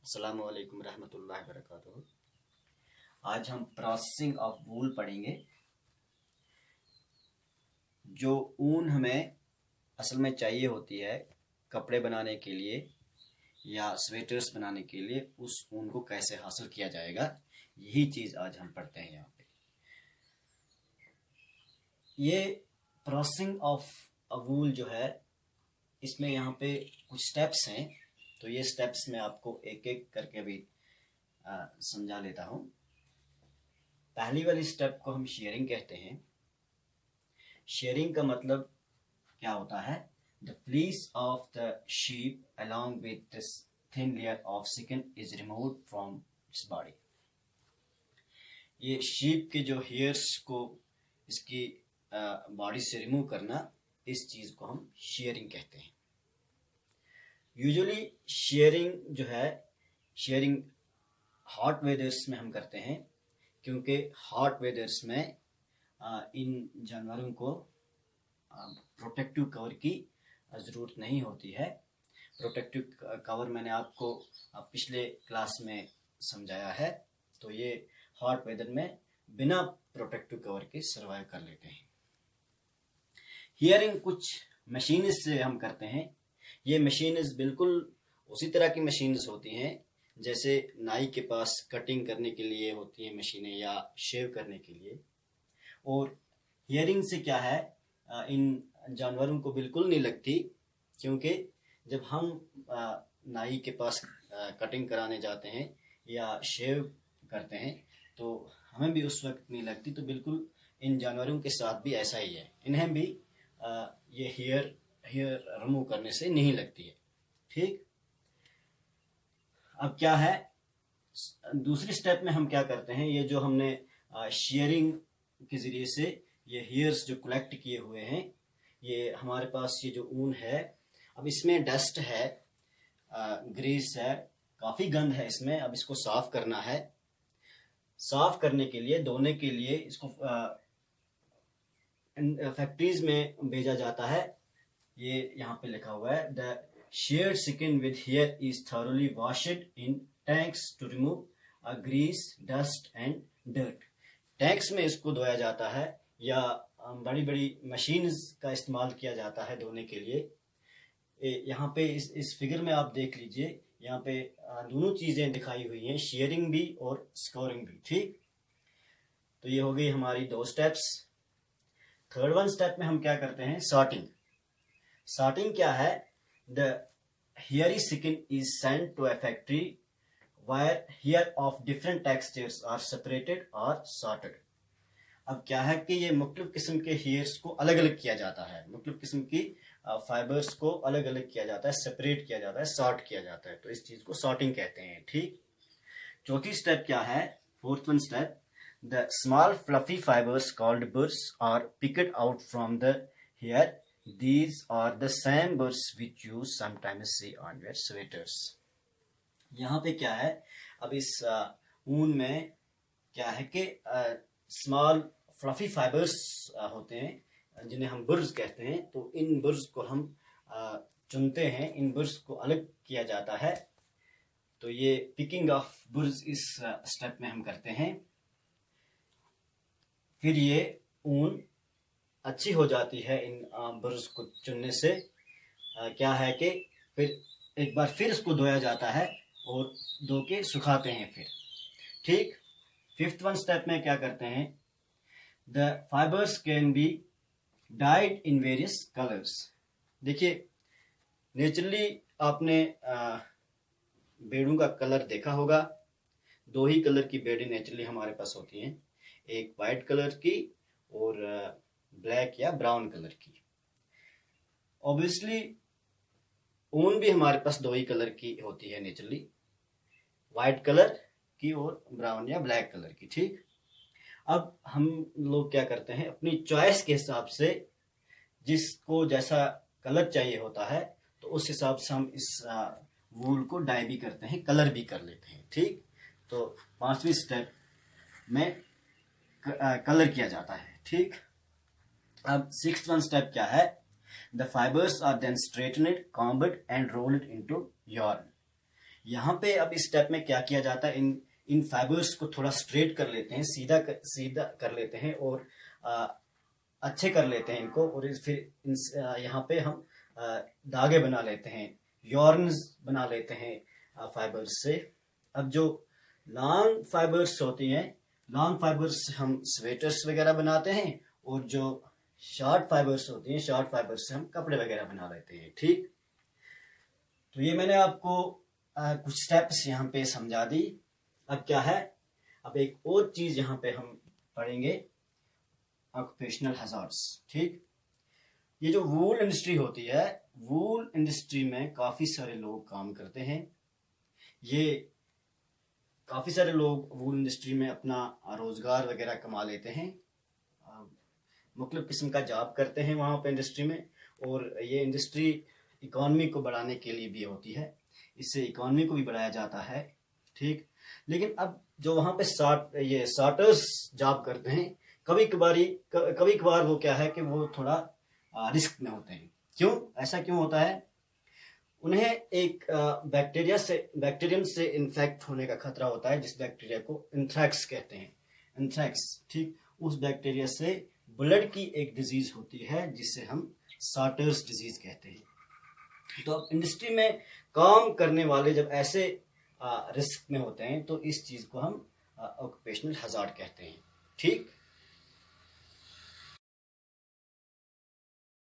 अस्सलाम वालेकुम रहमतुल्लाहि व बरकातुहू। आज हम प्रोसेसिंग ऑफ वूल पढ़ेंगे। जो ऊन हमें असल में चाहिए होती है कपड़े बनाने के लिए या स्वेटर्स बनाने के लिए, उस ऊन को कैसे हासिल किया जाएगा, यही चीज़ आज हम पढ़ते हैं यहाँ पे। ये प्रोसेसिंग ऑफ वूल जो है, इसमें यहाँ पे कुछ स्टेप्स हैं, तो ये स्टेप्स मैं आपको एक एक करके भी समझा लेता हूँ। पहली वाली स्टेप को हम शेयरिंग कहते हैं। शेयरिंग का मतलब क्या होता है? The fleece of the sheep along with this thin layer of skin is removed from its body। ये शीप के जो हेयर्स को इसकी बॉडी से रिमूव करना, इस चीज़ को हम शेयरिंग कहते हैं। यूजुअली शेयरिंग जो है, शेयरिंग हॉट वेदर्स में हम करते हैं, क्योंकि हॉट वेदर्स में इन जानवरों को प्रोटेक्टिव कवर की ज़रूरत नहीं होती है। प्रोटेक्टिव कवर मैंने आपको पिछले क्लास में समझाया है। तो ये हॉट वेदर में बिना प्रोटेक्टिव कवर के सर्वाइव कर लेते हैं। हियरिंग कुछ मशीन से हम करते हैं। ये मशीन्स बिल्कुल उसी तरह की मशीन्स होती हैं जैसे नाई के पास कटिंग करने के लिए होती हैं मशीनें या शेव करने के लिए। और हियरिंग से क्या है, इन जानवरों को बिल्कुल नहीं लगती, क्योंकि जब हम नाई के पास कटिंग कराने जाते हैं या शेव करते हैं तो हमें भी उस वक्त नहीं लगती। तो बिल्कुल इन जानवरों के साथ भी ऐसा ही है, इन्हें भी ये हेयर रिमूव करने से नहीं लगती है। ठीक, अब क्या है, दूसरी स्टेप में हम क्या करते हैं, ये जो हमने शेयरिंग के ज़रिए से ये हेयर्स जो कलेक्ट किए हुए हैं, ये हमारे पास ये जो ऊन है, अब इसमें डस्ट है, ग्रीस है, काफ़ी गंद है इसमें। अब इसको साफ़ करना है। साफ़ करने के लिए, धोने के लिए इसको फैक्ट्रीज में भेजा जाता है। ये यहाँ पे लिखा हुआ है, the sheared skin with hair is thoroughly washed in tanks to remove grease, dust and dirt। Tanks में इसको धोया जाता है या बड़ी बड़ी मशीन्स का इस्तेमाल किया जाता है धोने के लिए। यहाँ पे इस फिगर में आप देख लीजिए, यहाँ पे दोनों चीज़ें दिखाई हुई हैं, शेयरिंग भी और स्कोरिंग भी। ठीक, तो ये हो गई हमारी दो स्टेप्स। थर्ड वन स्टेप में हम क्या करते हैं, सॉर्टिंग। सॉर्टिंग क्या है? The hairy skin is sent to a factory where hair of different textures are separated or sorted। अब क्या है कि ये मुख्तलिफ किस्म के हेयर्स को अलग अलग किया जाता है, मुख्तलिफ किस्म की फाइबर्स को अलग अलग किया जाता है, सेपरेट किया जाता है, सॉर्ट किया जाता है। तो इस चीज़ को सॉर्टिंग कहते हैं। ठीक, चौथी स्टेप क्या है, fourth one step, the small fluffy fibres called burrs are picked out from the hair। These are the same burrs which you sometimes see on your sweaters। यहाँ पे क्या है, अब इस ऊन में क्या है कि स्मॉल फ्लफी फाइबर्स होते हैं जिन्हें हम बुर्स कहते हैं। तो इन बुर्स को हम चुनते हैं, इन बुर्स को अलग किया जाता है। तो ये पिकिंग ऑफ बुर्स इस स्टेप में हम करते हैं। फिर ये ऊन अच्छी हो जाती है इन बुर्स को चुनने से। क्या है कि फिर एक बार फिर इसको धोया जाता है और धो के सुखाते हैं फिर। ठीक, फिफ्थ वन स्टेप में क्या करते हैं, the fibres can be died in various colours. देखिए, नेचुरली आपने बेड़ों का कलर देखा होगा। दो ही कलर की बेड़ें नेचुरली हमारे पास होती हैं, एक वाइट कलर की और ब्लैक या ब्राउन कलर की। ऑब्वियसली ऊन भी हमारे पास दो ही कलर की होती है नेचुरली, वाइट कलर की और ब्राउन या ब्लैक कलर की। ठीक, अब हम लोग क्या करते हैं, अपनी चॉइस के हिसाब से जिसको जैसा कलर चाहिए होता है, तो उस हिसाब से हम इस वूल को डाई भी करते हैं, कलर भी कर लेते हैं। ठीक, तो पांचवी स्टेप में कलर किया जाता है। ठीक, अब सिक्स्थ वन स्टेप क्या है, the fibres are then straightened, combed and rolled into yarn। यहाँ पे अब इस स्टेप में क्या किया जाता है, इन फाइबर्स को थोड़ा स्ट्रेट कर लेते हैं, सीधा कर लेते हैं और अच्छे कर लेते हैं इनको, और फिर यहाँ पे हम धागे बना लेते हैं, यॉर्न्स बना लेते हैं फाइबर्स से। अब जो लॉन्ग फाइबर्स होती हैं, लॉन्ग फाइबर्स से हम स्वेटर्स वगैरह बनाते हैं, और जो शॉर्ट फाइबर्स होती हैं, शॉर्ट फाइबर्स से हम कपड़े वगैरह बना लेते हैं। ठीक, तो ये मैंने आपको कुछ स्टेप्स यहाँ पे समझा दी। अब क्या है, अब एक और चीज यहाँ पे हम पढ़ेंगे, ऑक्यूपेशनल हजार्ड्स। ठीक, ये जो वूल इंडस्ट्री होती है, वूल इंडस्ट्री में काफी सारे लोग काम करते हैं। ये काफी सारे लोग वूल इंडस्ट्री में अपना रोजगार वगैरह कमा लेते हैं, मुख्तलिफ किस्म का जॉब करते हैं वहां पे इंडस्ट्री में, और ये इंडस्ट्री इकोनॉमी को बढ़ाने के लिए भी होती है, इससे इकोनॉमी को भी बढ़ाया जाता है। ठीक, लेकिन अब जो वहां पे सॉर्टर्स जॉब करते हैं, कभी कभार वो क्या है कि वो थोड़ा रिस्क में होते हैं। क्यों, ऐसा क्यों होता है, उन्हें एक बैक्टीरियम से इन्फेक्ट होने का खतरा होता है, जिस बैक्टीरिया को एंथ्रैक्स कहते हैं, एंथ्रैक्स। ठीक, उस बैक्टीरिया से ब्लड की एक डिजीज होती है जिसे हम सॉर्टर्स डिजीज कहते हैं। तो अब इंडस्ट्री में काम करने वाले जब ऐसे रिस्क में होते हैं, तो इस चीज को हम ऑक्यूपेशनल हजार्ड कहते हैं। ठीक,